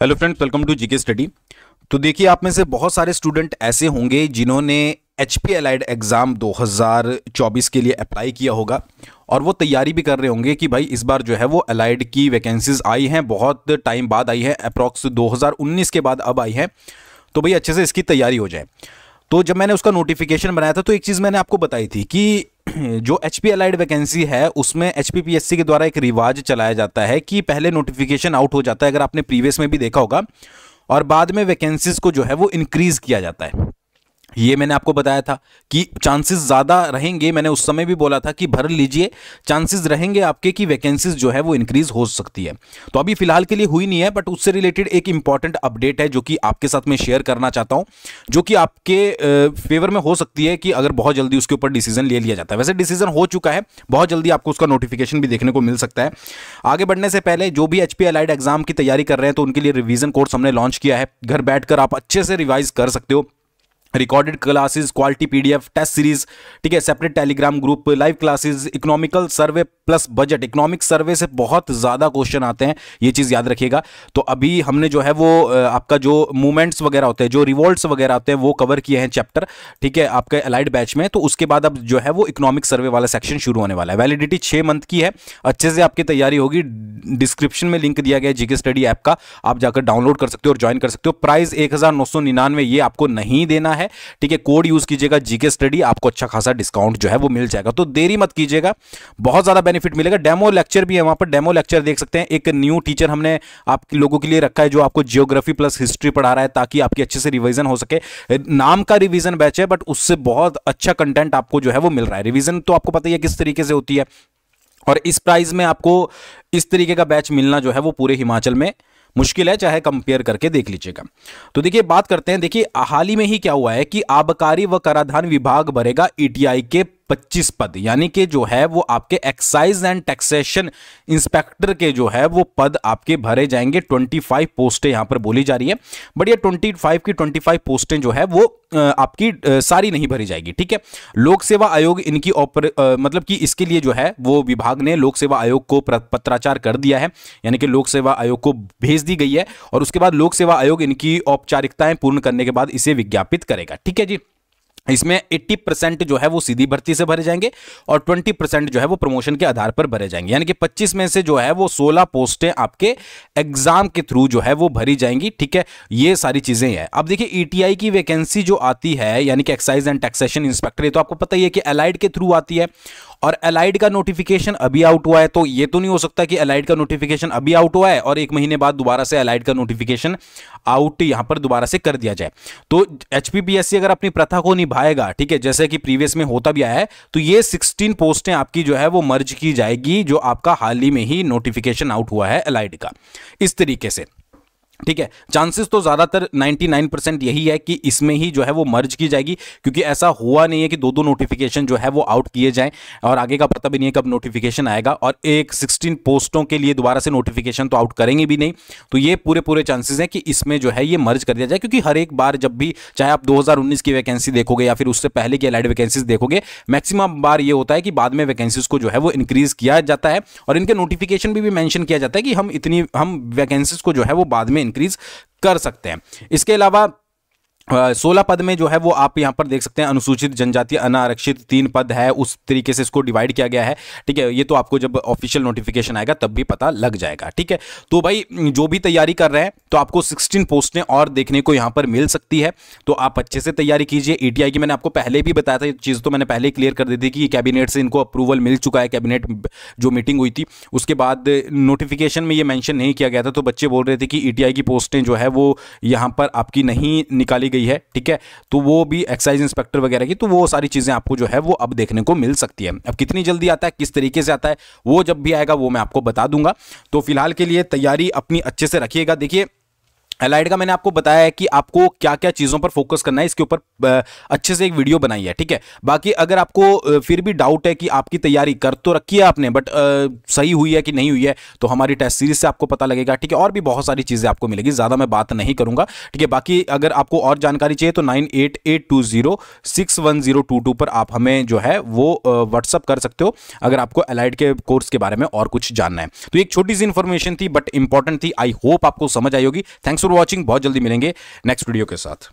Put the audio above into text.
Hello friends, welcome to GK study. तो देखिए, आप में से बहुत सारे स्टूडेंट ऐसे होंगे जिन्होंने एचपी एलाइड एग्ज़ाम 2024 के लिए अप्लाई किया होगा और वो तैयारी भी कर रहे होंगे कि भाई इस बार जो है वो एलाइड की वैकेंसीज आई हैं, बहुत टाइम बाद आई है, अप्रॉक्स 2019 के बाद अब आई है। तो भाई अच्छे से इसकी तैयारी हो जाए। तो जब मैंने उसका नोटिफिकेशन बनाया था तो एक चीज़ मैंने आपको बताई थी कि जो एचपी एलाइड वैकेंसी है उसमें एचपीपीएससी के द्वारा एक रिवाज चलाया जाता है कि पहले नोटिफिकेशन आउट हो जाता है, अगर आपने प्रीवियस में भी देखा होगा, और बाद में वैकेंसीज को जो है वो इंक्रीज किया जाता है। ये मैंने आपको बताया था कि चांसेस ज़्यादा रहेंगे, मैंने उस समय भी बोला था कि भर लीजिए, चांसेस रहेंगे आपके कि वैकेंसीज जो है वो इंक्रीज हो सकती है। तो अभी फिलहाल के लिए हुई नहीं है, बट उससे रिलेटेड एक इंपॉर्टेंट अपडेट है जो कि आपके साथ में शेयर करना चाहता हूं, जो कि आपके फेवर में हो सकती है कि अगर बहुत जल्दी उसके ऊपर डिसीजन ले लिया जाता है। वैसे डिसीजन हो चुका है, बहुत जल्दी आपको उसका नोटिफिकेशन भी देखने को मिल सकता है। आगे बढ़ने से पहले जो भी एचपी एलाइड एग्जाम की तैयारी कर रहे हैं तो उनके लिए रिवीजन कोर्स हमने लॉन्च किया है। घर बैठकर आप अच्छे से रिवाइज कर सकते हो, recorded classes, quality PDF, test series, ठीक है, separate Telegram group, live classes, economical survey plus budget. Economic survey से बहुत ज़्यादा क्वेश्चन आते हैं, ये चीज़ याद रखिएगा। तो अभी हमने जो है वो आपका जो मूवमेंट्स वगैरह होते हैं, जो रिवोल्ट्स वगैरह होते हैं, वो कवर किए हैं चैप्टर, ठीक है, आपके एलाइड बैच में। तो उसके बाद अब जो है वो इकोनॉमिक सर्वे वाला सेक्शन शुरू होने वाला है। वैलिडिटी 6 मंथ की है, अच्छे से आपकी तैयारी होगी। डिस्क्रिप्शन में लिंक दिया गया है जीके स्टडी ऐप का, आप जाकर डाउनलोड कर सकते हो और ज्वाइन कर सकते हो। प्राइस 1999, ये आपको नहीं देना है, ठीक है। कोड यूज कीजिएगा जीके स्टडी, आपको अच्छा खासा डिस्काउंट जो है वो मिल जाएगा। तो देरी मत कीजिएगा, बहुत ज्यादा बेनिफिट मिलेगा। डेमो लेक्चर भी है वहां पर, डेमो लेक्चर देख सकते हैं। एक न्यू टीचर हमने आप लोगों के लिए रखा है जो आपको जियोग्राफी प्लस हिस्ट्री पढ़ा रहा है, ताकि आपकी अच्छे से रिवीजन हो सके। नाम का रिवीजन बैच है, बट उससे बहुत अच्छा कंटेंट आपको जो है वो मिल रहा है। रिवीजन तो आपको पता ही है किस तरीके से होती है, और इस प्राइस में आपको इस तरीके का बैच मिलना जो है वो पूरे हिमाचल में मुश्किल है, चाहे कंपेयर करके देख लीजिएगा। तो देखिए बात करते हैं, देखिए हाल ही में ही क्या हुआ है कि आबकारी व कराधान विभाग भरेगा ईटीआई के 25 पद, यानी कि जो है वो आपके एक्साइज एंड टैक्सेशन इंस्पेक्टर के जो है वो पद आपके भरे जाएंगे। 25 पोस्टें यहां पर बोली जा रही है, बट ये 25 की 25 पोस्टें जो है वो आपकी सारी नहीं भरी जाएगी, ठीक है। लोक सेवा आयोग इनकी मतलब कि इसके लिए जो है वो विभाग ने लोक सेवा आयोग को पत्राचार कर दिया है, यानी कि लोक सेवा आयोग को भेज दी गई है, और उसके बाद लोक सेवा आयोग इनकी औपचारिकताएं पूर्ण करने के बाद इसे विज्ञापित करेगा, ठीक है जी। इसमें 80% जो है वो सीधी भर्ती से भरे जाएंगे और 20% जो है वो प्रमोशन के आधार पर भरे जाएंगे, यानी कि 25 में से जो है वो 16 पोस्टें आपके एग्जाम के थ्रू जो है वो भरी जाएंगी, ठीक है। ये सारी चीजें हैं। अब देखिए ईटीआई की वैकेंसी जो आती है, यानी कि एक्साइज एंड टैक्सेशन इंस्पेक्टर, ये तो आपको पता ही है कि एलाइड के थ्रू आती है, और एलाइड का नोटिफिकेशन अभी आउट हुआ है। तो ये तो नहीं हो सकता कि एलाइड का नोटिफिकेशन अभी आउट हुआ है और 1 महीने बाद दोबारा से एलाइड का नोटिफिकेशन आउट यहां पर दोबारा से कर दिया जाए। तो एचपीपीएससी अगर अपनी प्रथा को निभाएगा, ठीक है, जैसे कि प्रीवियस में होता भी आया है, तो ये 16 पोस्टें आपकी जो है वो मर्ज की जाएगी, जो आपका हाल ही में ही नोटिफिकेशन आउट हुआ है एलाइड का, इस तरीके से, ठीक है। चांसेस तो ज्यादातर 99% यही है कि इसमें ही जो है वो मर्ज की जाएगी, क्योंकि ऐसा हुआ नहीं है कि दो नोटिफिकेशन जो है वो आउट किए जाएं, और आगे का पता भी नहीं है कब नोटिफिकेशन आएगा, और एक 16 पोस्टों के लिए दोबारा से नोटिफिकेशन तो आउट करेंगे भी नहीं। तो ये पूरे चांसेस हैं कि इसमें जो है ये मर्ज कर दिया जाए, क्योंकि हर एक बार जब भी, चाहे आप 2019 की वैकेंसी देखोगे या फिर उससे पहले की एलाइड वैकेंसीज देखोगे, मैक्सिमम बार ये होता है कि बाद में वैकेंसीज को जो है वो इंक्रीज किया जाता है, और इनके नोटिफिकेशन भी मेंशन किया जाता है कि हम वैकेंसीज को जो है वो बाद में इंक्रीज कर सकते हैं। इसके अलावा 16 पद में जो है वो आप यहां पर देख सकते हैं, अनुसूचित जनजाति अनारक्षित 3 पद है, उस तरीके से इसको डिवाइड किया गया है, ठीक है। ये तो आपको जब ऑफिशियल नोटिफिकेशन आएगा तब भी पता लग जाएगा, ठीक है। तो भाई जो भी तैयारी कर रहे हैं तो आपको 16 पोस्टें और देखने को यहां पर मिल सकती है, तो आप अच्छे से तैयारी कीजिए। ईटीआई की मैंने आपको पहले भी बताया था, ये चीज़ तो मैंने पहले ही क्लियर कर दी थी कि कैबिनेट से इनको अप्रूवल मिल चुका है। कैबिनेट जो मीटिंग हुई थी उसके बाद नोटिफिकेशन में ये मैंशन नहीं किया गया था, तो बच्चे बोल रहे थे कि ईटीआई की पोस्टें जो है वो यहाँ पर आपकी नहीं निकाली गई है, ठीक है। तो वो भी एक्साइज इंस्पेक्टर वगैरह की, तो वो सारी चीजें आपको जो है वो अब देखने को मिल सकती है। अब कितनी जल्दी आता है, किस तरीके से आता है, वो जब भी आएगा वो मैं आपको बता दूंगा। तो फिलहाल के लिए तैयारी अपनी अच्छे से रखिएगा। देखिए एलाइड का मैंने आपको बताया है कि आपको क्या क्या चीज़ों पर फोकस करना है, इसके ऊपर अच्छे से एक वीडियो बनाई है, ठीक है। बाकी अगर आपको फिर भी डाउट है कि आपकी तैयारी कर तो रखी है आपने, बट सही हुई है कि नहीं हुई है, तो हमारी टेस्ट सीरीज से आपको पता लगेगा, ठीक है। और भी बहुत सारी चीज़ें आपको मिलेगी, ज़्यादा मैं बात नहीं करूंगा, ठीक है। बाकी अगर आपको और जानकारी चाहिए तो 9882061022 पर आप हमें जो है वो व्हाट्सअप कर सकते हो, अगर आपको एलाइड के कोर्स के बारे में और कुछ जानना है। तो एक छोटी सी इंफॉर्मेशन थी बट इंपॉर्टेंट थी, आई होप आपको समझ आई होगी। थैंक्स फॉर वॉचिंग, बहुत जल्दी मिलेंगे नेक्स्ट वीडियो के साथ।